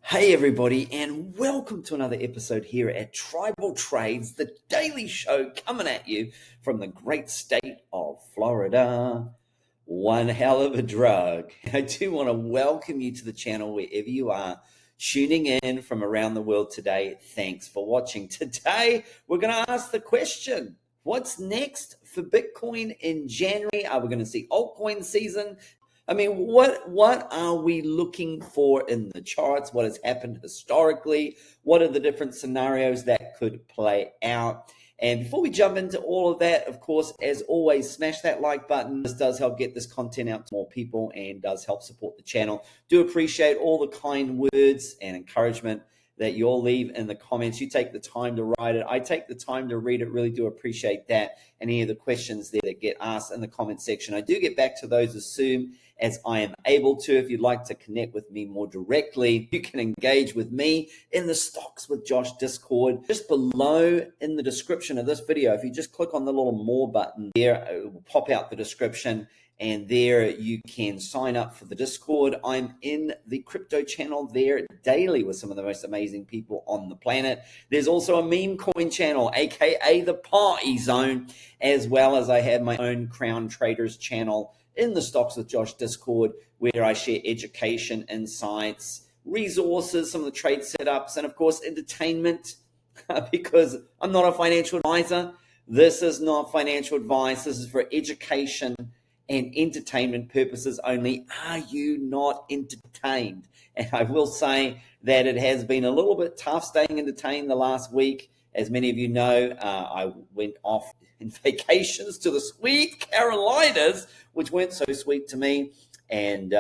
Hey everybody, and welcome to another episode here at Tribal Trades, the daily show coming at you from the great state of Florida. One hell of a drug. I do want to welcome you to the channel wherever you are tuning in from around the world today. Thanks for watching. Today, we're going to ask the question, what's next for Bitcoin in January? Are we going to see altcoin season? I mean, what are we looking for in the charts? What has happened historically? What are the different scenarios that could play out? And before we jump into all of that, of course, as always, smash that like button. This does help get this content out to more people and does help support the channel. Do appreciate all the kind words and encouragement that you all leave in the comments. You take the time to write it. I take the time to read it. Really do appreciate that. And any of the questions there that get asked in the comment section, I do get back to those as soon as I am able to. If you'd like to connect with me more directly, you can engage with me in the Stocks with Josh Discord. Just below in the description of this video, if you just click on the little more button there, it will pop out the description. And there you can sign up for the Discord. I'm in the crypto channel there daily with some of the most amazing people on the planet. There's also a meme coin channel, aka the Party Zone, as well as I have my own Crown Traders channel in the Stocks with Josh Discord, where I share education, insights, resources, some of the trade setups, and of course, entertainment, because I'm not a financial advisor. This is not financial advice. This is for education and entertainment purposes only. Are you not entertained? And I will say that it has been a little bit tough staying entertained the last week. As many of you know, I went off in vacations to the sweet Carolinas, which weren't so sweet to me, and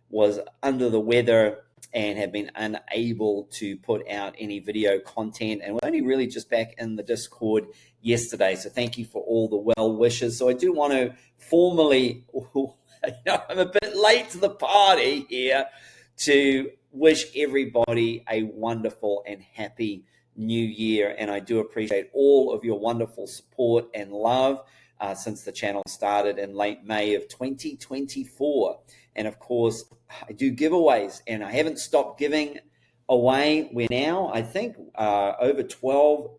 was under the weather and have been unable to put out any video content, and we're only really just back in the Discord yesterday. So thank you for all the well wishes. So I do want to formally, I'm a bit late to the party here, to wish everybody a wonderful and happy new year. And I do appreciate all of your wonderful support and love since the channel started in late May of 2024. And of course, I do giveaways, and I haven't stopped giving away. We're now, I think, over 12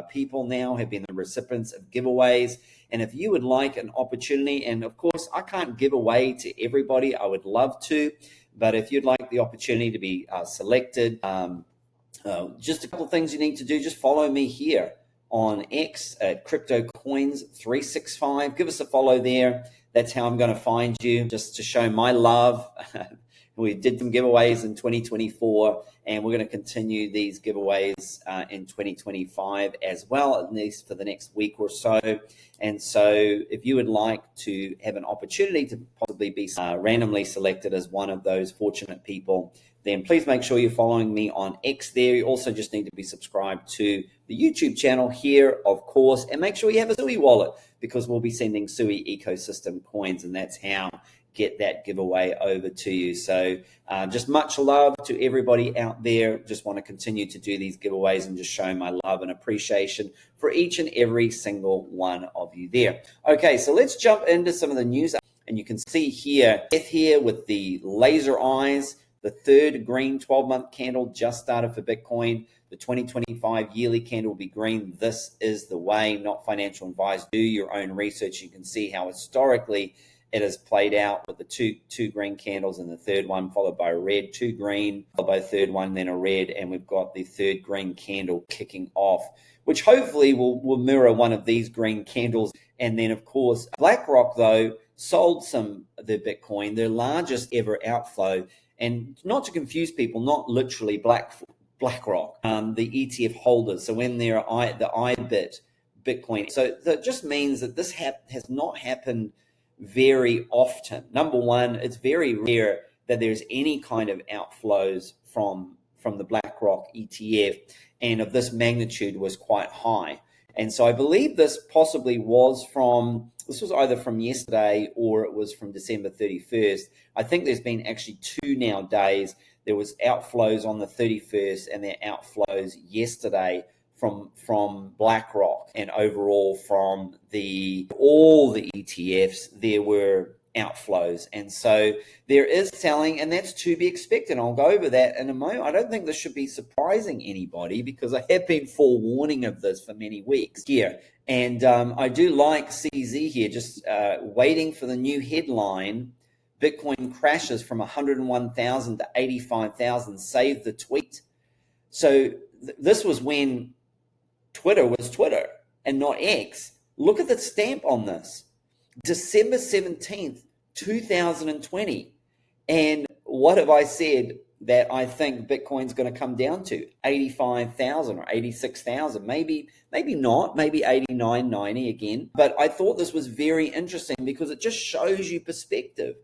people now have been the recipients of giveaways. And if you would like an opportunity, and of course, I can't give away to everybody, I would love to, but if you'd like the opportunity to be selected, just a couple of things you need to do. Just follow me here on X at CryptoCoins365. Give us a follow there. That's how I'm going to find you, just to show my love. We did some giveaways in 2024, and we're going to continue these giveaways in 2025 as well, at least for the next week or so. And so if you would like to have an opportunity to possibly be randomly selected as one of those fortunate people, then please make sure you're following me on X there. You also just need to be subscribed to the YouTube channel here, of course, and make sure you have a Sui wallet, because we'll be sending Sui ecosystem coins, and that's how get that giveaway over to you. So just much love to everybody out there. Just want to continue to do these giveaways and just show my love and appreciation for each and every single one of you there. Okay, so let's jump into some of the news. And you can see here with the laser eyes, the third green 12-month candle just started for Bitcoin. The 2025 yearly candle will be green. This is the way, not financial advice. Do your own research. You can see how historically it has played out with the two green candles and the third one followed by a red, two green, followed by a third one, then a red, and we've got the third green candle kicking off, which hopefully will mirror one of these green candles. And then, of course, BlackRock, though, sold some of their Bitcoin, their largest ever outflow. And not to confuse people, not literally BlackRock, the ETF holders. So when they're the IBIT Bitcoin. So that just means that this has not happened very often. Number one, it's very rare that there's any kind of outflows from the BlackRock ETF, and of this magnitude was quite high. And so I believe this possibly was either from yesterday or it was from December 31st. I think there's been actually two now days. There was outflows on the 31st and there are outflows yesterday from BlackRock, and overall from all the ETFs, there were outflows. And so there is selling, and that's to be expected. I'll go over that in a moment. I don't think this should be surprising anybody because I have been forewarning of this for many weeks here. And I do like CZ here, just waiting for the new headline. Bitcoin crashes from 101,000 to 85,000. Save the tweet. So this was when Twitter was Twitter and not X. Look at the stamp on this. December 17th, 2020. And what have I said that I think Bitcoin's going to come down to? 85,000 or 86,000, maybe not, maybe 89, 90 again. But I thought this was very interesting because it just shows you perspective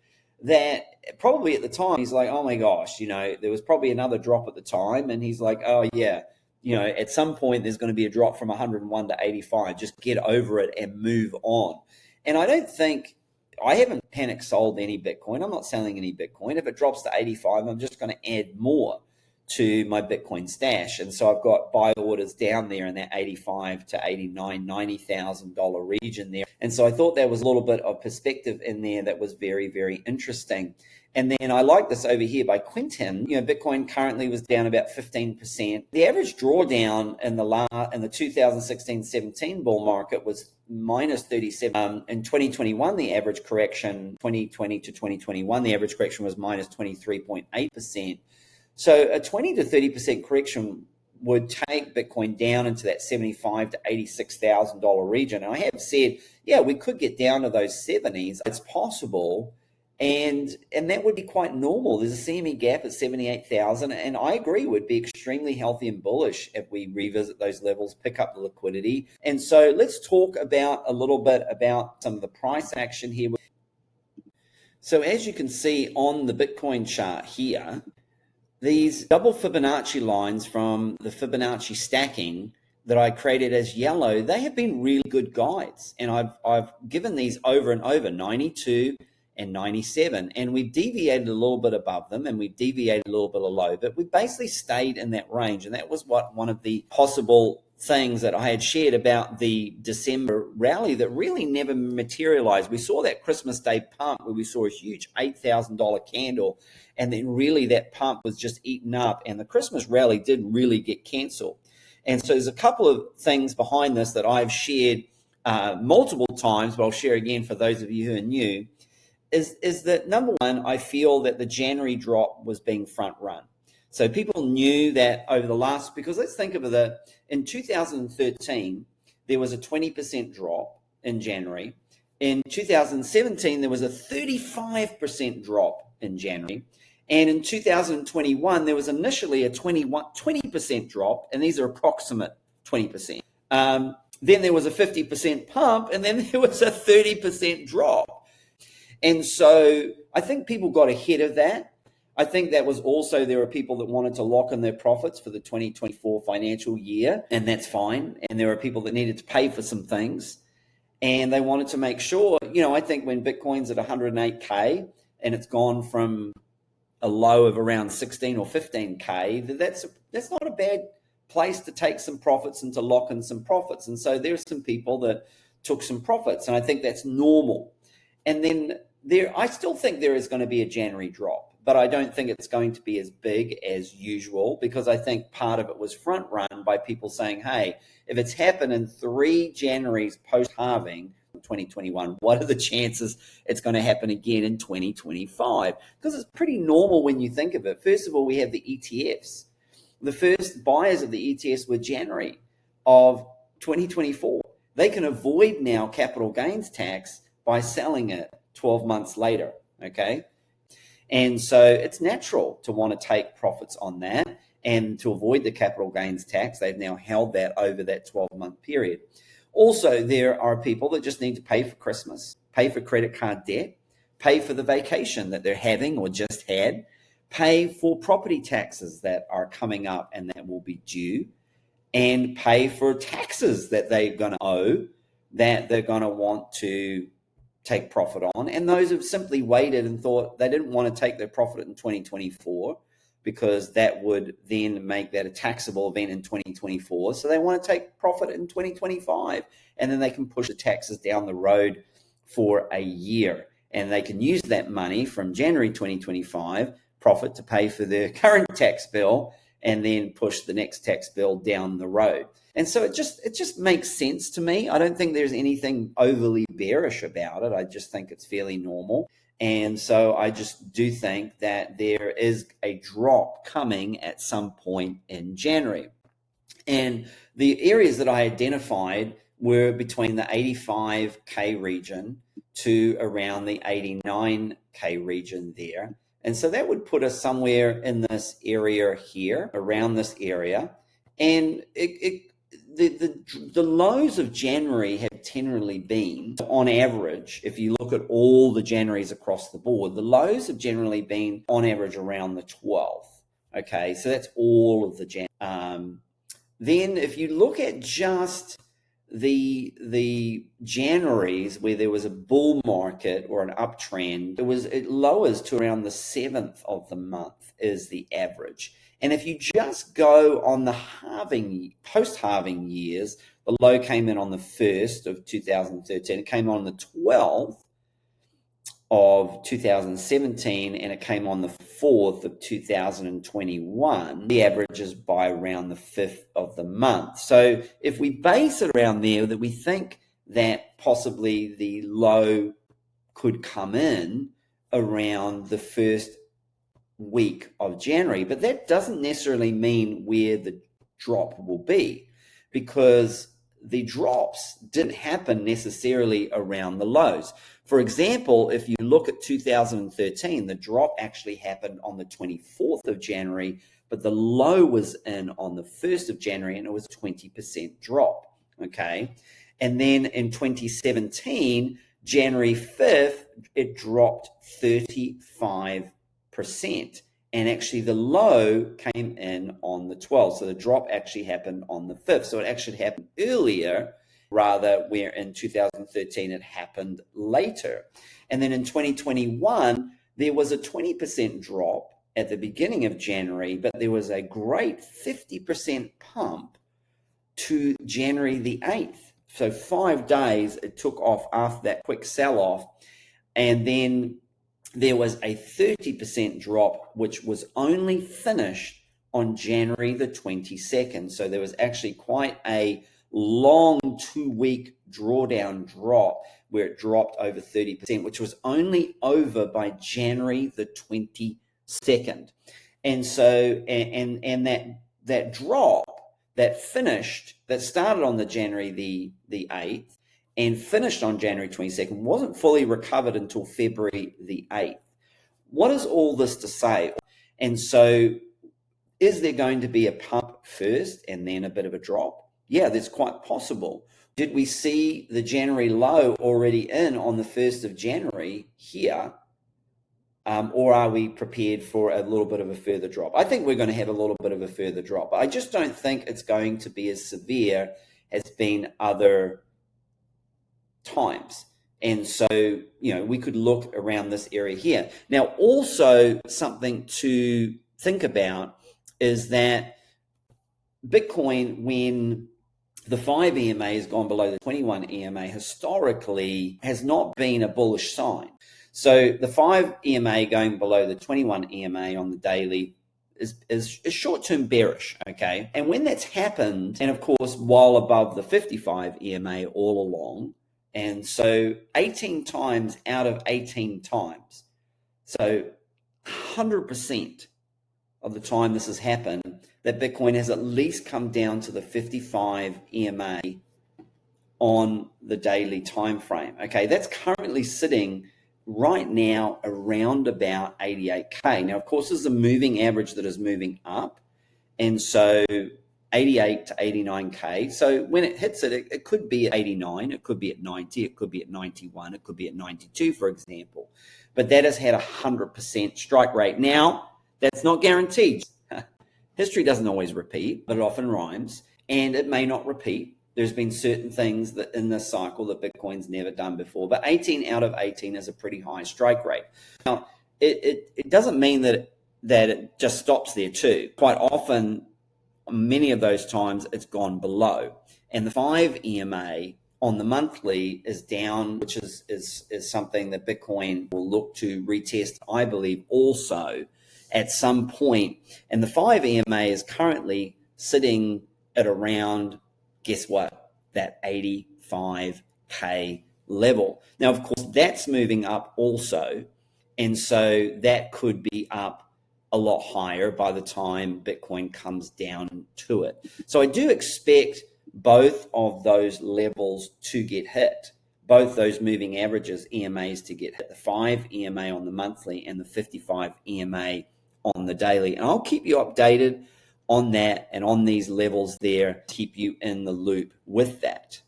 that probably at the time he's like, oh my gosh, there was probably another drop at the time. And he's like, oh yeah, at some point there's going to be a drop from 101 to 85. Just get over it and move on. And I haven't panic sold any Bitcoin. I'm not selling any Bitcoin. If it drops to 85, I'm just going to add more to my Bitcoin stash. And so I've got buy orders down there in that 85 to 89, $90,000 region there. And so I thought there was a little bit of perspective in there that was very, very interesting. And then I like this over here by Quentin. Bitcoin currently was down about 15%. The average drawdown in the 2016-17 bull market was minus 37. In 2021, the average correction, 2020 to 2021, the average correction was minus 23.8%. So a 20 to 30% correction would take Bitcoin down into that $75,000 to $86,000 region. And I have said, yeah, we could get down to those 70s. It's possible. And that would be quite normal. There's a CME gap at 78,000, and I agree would be extremely healthy and bullish if we revisit those levels, pick up the liquidity. And so let's talk about a little bit about some of the price action here. So as you can see on the Bitcoin chart here, these double Fibonacci lines from the Fibonacci stacking that I created as yellow, they have been really good guides. And I've given these over and over, 92 and 97, and we've deviated a little bit above them and we've deviated a little bit below, but we basically stayed in that range. And that was one of the possible things that I had shared about the December rally that really never materialized. We saw that Christmas Day pump where we saw a huge $8,000 candle, and then really that pump was just eaten up, and the Christmas rally did really get canceled. And so there's a couple of things behind this that I've shared multiple times, but I'll share again for those of you who are new. Is that number one, I feel that the January drop was being front run. So people knew that over the last, because let's think of in 2013, there was a 20% drop in January. In 2017, there was a 35% drop in January. And in 2021, there was initially a 20% drop, and these are approximate 20%. Then there was a 50% pump, and then there was a 30% drop. And so I think people got ahead of that. I think that was also, there were people that wanted to lock in their profits for the 2024 financial year, and that's fine. And there were people that needed to pay for some things, and they wanted to make sure, I think when Bitcoin's at 108K and it's gone from a low of around 16 or 15K, that's not a bad place to take some profits and to lock in some profits. And so there's some people that took some profits, and I think that's normal. And then I still think there is going to be a January drop, but I don't think it's going to be as big as usual, because I think part of it was front run by people saying, hey, if it's happened in 3 Januaries post-halving 2021, what are the chances it's going to happen again in 2025? Because it's pretty normal when you think of it. First of all, we have the ETFs. The first buyers of the ETFs were January of 2024. They can avoid now capital gains tax by selling it 12 months later, okay? And so it's natural to want to take profits on that and to avoid the capital gains tax. They've now held that over that 12-month period. Also, there are people that just need to pay for Christmas, pay for credit card debt, pay for the vacation that they're having or just had, pay for property taxes that are coming up and that will be due, and pay for taxes that they're going to owe that they're going to want to take profit on. And those have simply waited and thought they didn't want to take their profit in 2024 because that would then make that a taxable event in 2024. So they want to take profit in 2025, and then they can push the taxes down the road for a year. and they can use that money from January 2025 profit to pay for their current tax bill and then push the next tax bill down the road. And so it just makes sense to me. I don't think there's anything overly bearish about it. I just think it's fairly normal. And so I just do think that there is a drop coming at some point in January. And the areas that I identified were between the 85K region to around the 89K region there. And so that would put us somewhere in this area here, around this area. And the lows of January have generally been, on average, if you look at all the Januaries across the board, the lows have generally been on average around the 12th. Okay, so that's all of the January. Then if you look at just the Januaries where there was a bull market or an uptrend, it lowers to around the 7th of the month is the average. And if you just go on the post-halving years, the low came in on the 1st of 2013, it came on the 12th of 2017, and it came on the 4th of 2021. The average is by around the 5th of the month. So if we base it around there, that we think that possibly the low could come in around the first week of January, but that doesn't necessarily mean where the drop will be, because the drops didn't happen necessarily around the lows. For example, if you look at 2013, the drop actually happened on the 24th of January, but the low was in on the 1st of January, and it was a 20% drop, okay? And then in 2017, January 5th, it dropped 35%. And actually the low came in on the 12th. So the drop actually happened on the 5th. So it actually happened earlier, rather where in 2013 it happened later. And then in 2021, there was a 20% drop at the beginning of January, but there was a great 50% pump to January the 8th. So 5 days it took off after that quick sell-off. And then there was a 30% drop, which was only finished on January the 22nd. So there was actually quite a long 2-week drawdown drop where it dropped over 30%, which was only over by January the 22nd. And so, and that drop that started on the January the 8th, and finished on January 22nd, wasn't fully recovered until February the 8th. What is all this to say? And so is there going to be a pump first and then a bit of a drop? Yeah, that's quite possible. Did we see the January low already in on the 1st of January here? Or are we prepared for a little bit of a further drop? I think we're going to have a little bit of a further drop. I just don't think it's going to be as severe as been other times. And so, we could look around this area here. Now, also something to think about is that Bitcoin, when the 5 EMA has gone below the 21 EMA, historically has not been a bullish sign. So the 5 EMA going below the 21 EMA on the daily is short-term bearish, okay? And when that's happened, and of course, while above the 55 EMA all along, and so 18 times out of 18 times, so 100% of the time this has happened, that Bitcoin has at least come down to the 55 EMA on the daily time frame. Okay, that's currently sitting right now around about 88K. Now, of course, this is a moving average that is moving up, and so 88 to 89K. So when it hits it, it could be at 89, it could be at 90, it could be at 91, it could be at 92, for example. But that has had 100% strike rate. Now, that's not guaranteed. History doesn't always repeat, but it often rhymes, and it may not repeat. There's been certain things that in this cycle that Bitcoin's never done before, but 18 out of 18 is a pretty high strike rate. Now, it doesn't mean that it just stops there too. Quite often, many of those times it's gone below, and the 5 EMA on the monthly is down, which is something that Bitcoin will look to retest, I believe, also at some point. And the 5 EMA is currently sitting at around, guess what, that 85K level. Now, of course, that's moving up also. And so that could be up a lot higher by the time Bitcoin comes down to it. So I do expect both of those levels to get hit, both those moving averages, EMAs, to get hit, the 5 EMA on the monthly and the 55 EMA on the daily. And I'll keep you updated on that and on these levels there, keep you in the loop with that.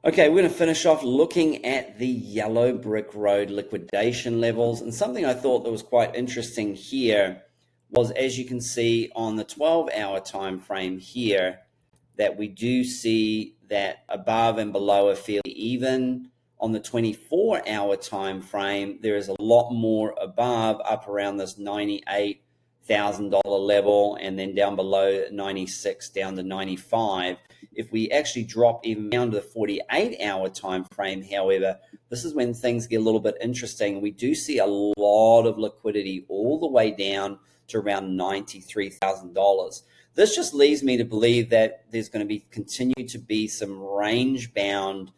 Okay, we're going to finish off looking at the yellow brick road liquidation levels. And something I thought that was quite interesting here was, as you can see on the 12-hour time frame here, that we do see that above and below are fairly even. On the 24-hour time frame, there is a lot more above, up around this $98,000 level, and then down below 96 down to 95. If we actually drop even down to the 48-hour time frame, however, this is when things get a little bit interesting. We do see a lot of liquidity all the way down to around $93,000. This just leads me to believe that there's going to continue to be some range-bound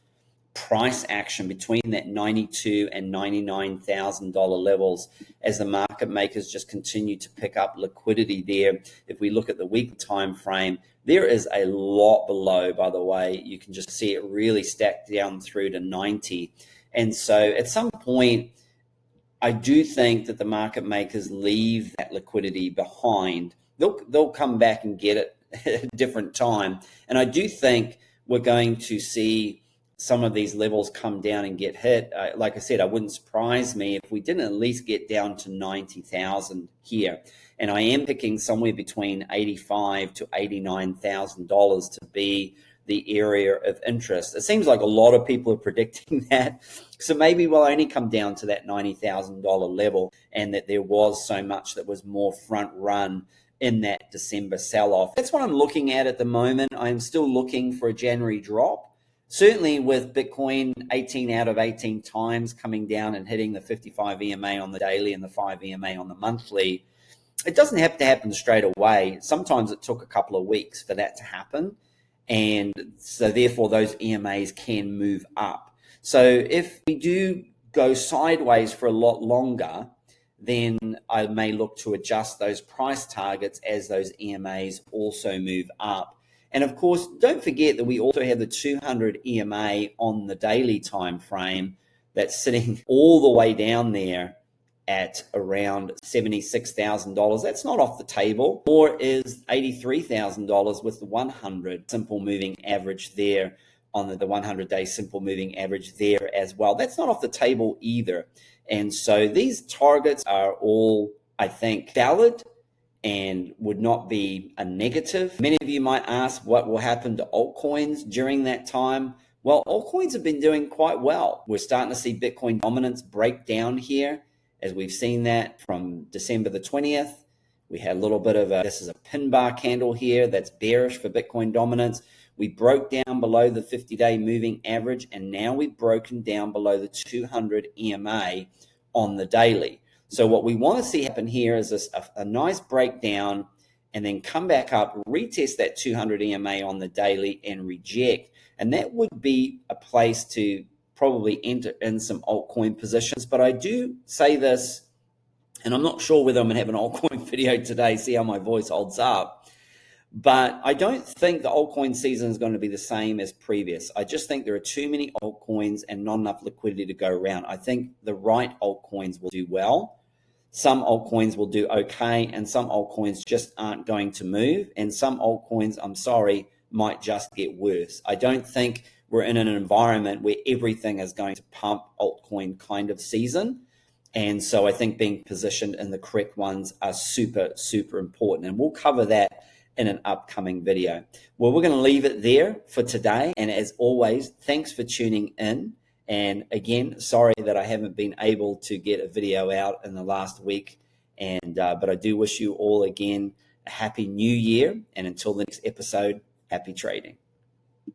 price action between that $92,000 and $99,000 levels as the market makers just continue to pick up liquidity there. If we look at the weekly time frame, there is a lot below, by the way. You can just see it really stacked down through to 90. And so at some point, I do think that the market makers leave that liquidity behind. They'll come back and get it at a different time. And I do think we're going to see some of these levels come down and get hit. Like I said, it wouldn't surprise me if we didn't at least get down to 90,000 here. And I am picking somewhere between $85,000 to $89,000 to be the area of interest. It seems like a lot of people are predicting that. So maybe we'll only come down to that $90,000 level, and that there was so much that was more front run in that December sell-off. That's what I'm looking at the moment. I'm still looking for a January drop. Certainly with Bitcoin 18 out of 18 times coming down and hitting the 55 EMA on the daily and the 5 EMA on the monthly, it doesn't have to happen straight away. Sometimes it took a couple of weeks for that to happen. And so therefore those EMAs can move up. So if we do go sideways for a lot longer, then I may look to adjust those price targets as those EMAs also move up. And of course, don't forget that we also have the 200 EMA on the daily time frame that's sitting all the way down there at around $76,000. That's not off the table, or is $83,000 with the 100 simple moving average there on the 100-day simple moving average there as well. That's not off the table either. And so these targets are all, I think, valid and would not be a negative. Many of you might ask what will happen to altcoins during that time. Well, altcoins have been doing quite well. We're starting to see Bitcoin dominance break down here, as we've seen that from December the 20th. We had a little bit of this is a pin bar candle here that's bearish for Bitcoin dominance. We broke down below the 50-day moving average, and now we've broken down below the 200 EMA on the daily. So what we want to see happen here is a nice breakdown and then come back up, retest that 200 EMA on the daily and reject. And that would be a place to probably enter in some altcoin positions. But I do say this, and I'm not sure whether I'm going to have an altcoin video today, see how my voice holds up. But I don't think the altcoin season is going to be the same as previous. I just think there are too many altcoins and not enough liquidity to go around. I think the right altcoins will do well. Some altcoins will do okay, and some altcoins just aren't going to move. And some altcoins, I'm sorry, might just get worse. I don't think we're in an environment where everything is going to pump altcoin kind of season. And so I think being positioned in the correct ones are super, super important. And we'll cover that in an upcoming video. Well, we're going to leave it there for today. And as always, thanks for tuning in. And again, sorry that I haven't been able to get a video out in the last week. But I do wish you all again a happy new year. And until the next episode, happy trading.